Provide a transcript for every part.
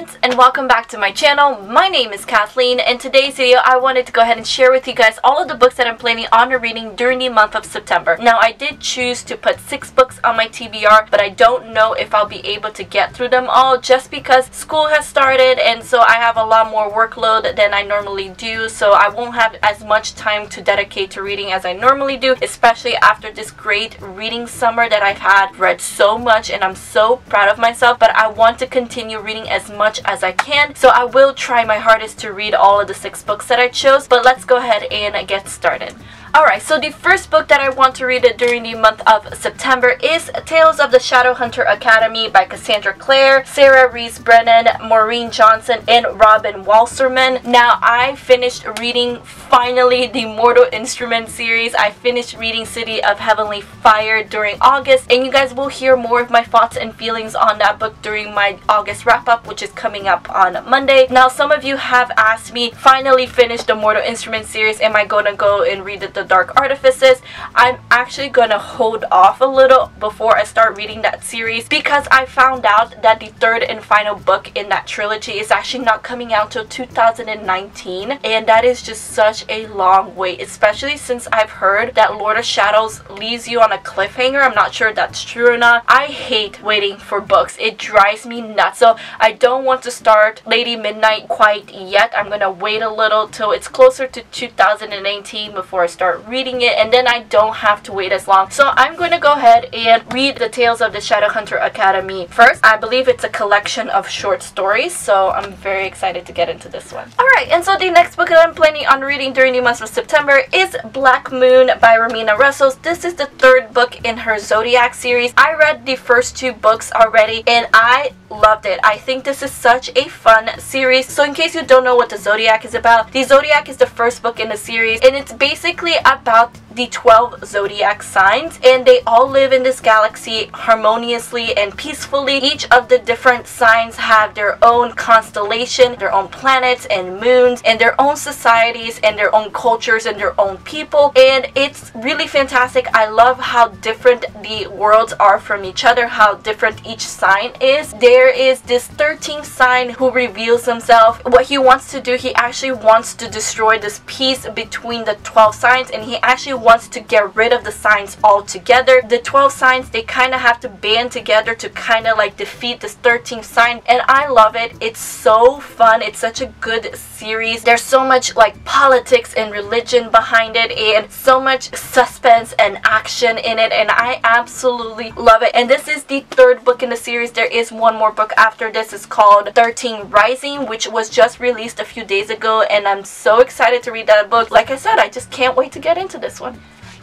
friends, and welcome back to my channel. My name is Kathleen. In today's video I wanted to go ahead and share with you guys all of the books that I'm planning on reading during the month of September. Now I did choose to put 6 books on my TBR, but I don't know if I'll be able to get through them all just because school has started, and so I have a lot more workload than I normally do, so I won't have as much time to dedicate to reading as I normally do, especially after this great reading summer that I've had. Read so much and I'm so proud of myself, but I want to continue reading as much as I can, so I will try my hardest to read all of the 6 books that I chose. But let's go ahead and get started. Alright, so the first book that I want to read during the month of September is Tales of the Shadowhunter Academy by Cassandra Clare, Sarah Rees Brennan, Maureen Johnson, and Robin Walserman. Now, I finished reading finally the Mortal Instruments series. I finished reading City of Heavenly Fire during August, and you guys will hear more of my thoughts and feelings on that book during my August wrap-up, which is coming up on Monday. Now, some of you have asked me, finally finished the Mortal Instruments series, am I going to go and read the Dark Artifices? I'm actually gonna hold off a little before I start reading that series because I found out that the third and final book in that trilogy is actually not coming out till 2019, and that is just such a long wait, especially since I've heard that Lord of Shadows leaves you on a cliffhanger. I'm not sure if that's true or not. I hate waiting for books. It drives me nuts, so I don't want to start Lady Midnight quite yet. I'm gonna wait a little till it's closer to 2018 before I start reading it, and then I don't have to wait as long. So I'm going to go ahead and read the Tales of the Shadowhunter Academy first. I believe it's a collection of short stories, so I'm very excited to get into this one. Alright, and so the next book that I'm planning on reading during the month of September is Black Moon by Ramina Russell. This is the 3rd book in her Zodiac series. I read the first 2 books already, and I loved it. I think this is such a fun series. So in case you don't know what the Zodiac is about, the Zodiac is the first book in the series, and it's basically about the 12 zodiac signs, and they all live in this galaxy harmoniously and peacefully. Each of the different signs have their own constellation, their own planets and moons, and their own societies and their own cultures and their own people, and it's really fantastic. I love how different the worlds are from each other, how different each sign is. There is this 13th sign who reveals himself. What he wants to do, he actually wants to destroy this peace between the 12 signs, and he actually wants to get rid of the signs altogether. The 12 signs, they kind of have to band together to kind of like defeat this 13th sign, and I love it. It's so fun. It's such a good series. There's so much like politics and religion behind it, and so much suspense and action in it, and I absolutely love it. And this is the 3rd book in the series. There is one more book after this. It's called 13 Rising, which was just released a few days ago, and I'm so excited to read that book. Like I said, I just can't wait to get into this one.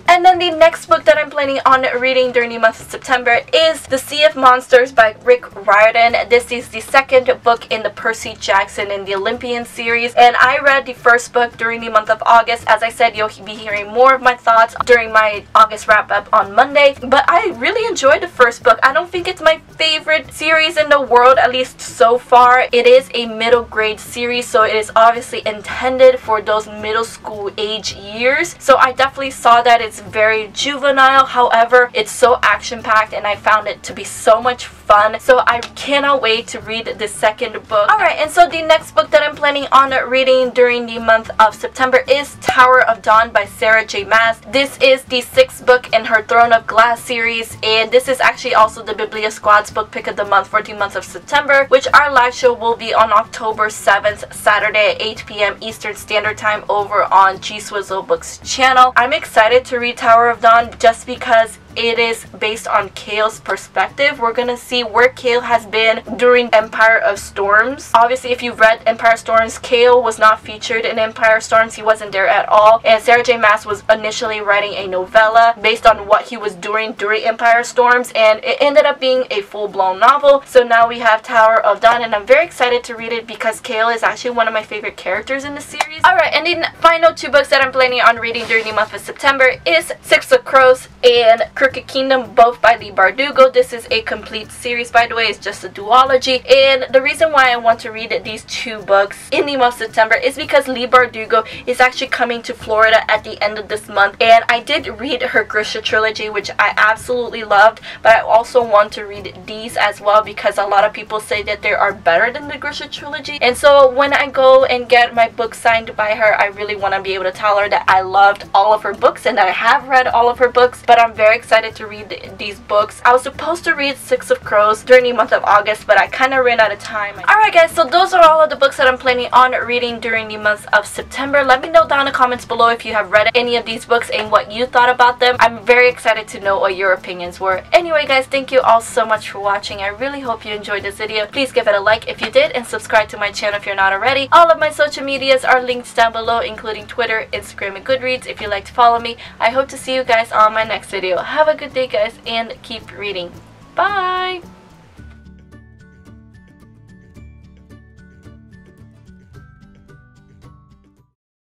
And then the next book that I'm planning on reading during the month of September is The Sea of Monsters by Rick Riordan. This is the 2nd book in the Percy Jackson and the Olympian series, and I read the 1st book during the month of August. As I said, you'll be hearing more of my thoughts during my August wrap-up on Monday, but I really enjoyed the 1st book. I don't think it's my favorite series in the world, at least so far. It is a middle grade series, so it is obviously intended for those middle school age years, so I definitely saw that. It's very juvenile, however it's so action-packed, and I found it to be so much fun, so I cannot wait to read the 2nd book. Alright, and so the next book that I'm planning on reading during the month of September is Tower of Dawn by Sarah J. Maas. This is the 6th book in her Throne of Glass series, and this is actually also the BIBLIO Squad's book pick of the month for the month of September, which our live show will be on October 7th, Saturday at 8 p.m. Eastern Standard Time over on G Swizzle Books channel. I'm excited to read Tower of Dawn just because it is based on Kale's perspective. We're gonna see where Kale has been during Empire of Storms. Obviously, if you've read Empire of Storms, Kale was not featured in Empire of Storms. He wasn't there at all, and Sarah J. Maas was initially writing a novella based on what he was doing during Empire of Storms, and it ended up being a full-blown novel. So now we have Tower of Dawn, and I'm very excited to read it because Kale is actually one of my favorite characters in the series. Alright, and the final 2 books that I'm planning on reading during the month of September is Six of Crows and Crooked Kingdom, both by Leigh Bardugo. This is a complete series, by the way. It's just a duology. And the reason why I want to read these two books in the month of September is because Leigh Bardugo is actually coming to Florida at the end of this month. And I did read her Grisha trilogy, which I absolutely loved, but I also want to read these as well because a lot of people say that they are better than the Grisha trilogy. And so when I go and get my book signed by her, I really want to be able to tell her that I loved all of her books and that I have read all of her books. But I'm very excited to read these books. I was supposed to read Six of Crows during the month of August, but I kind of ran out of time. Alright guys, so those are all of the books that I'm planning on reading during the month of September. Let me know down in the comments below if you have read any of these books and what you thought about them. I'm very excited to know what your opinions were. Anyway guys, thank you all so much for watching. I really hope you enjoyed this video. Please give it a like if you did and subscribe to my channel if you're not already. All of my social medias are linked down below, including Twitter, Instagram, and Goodreads if you'd like to follow me. I hope to see you guys on my next video. Have a good day guys and keep reading. Bye!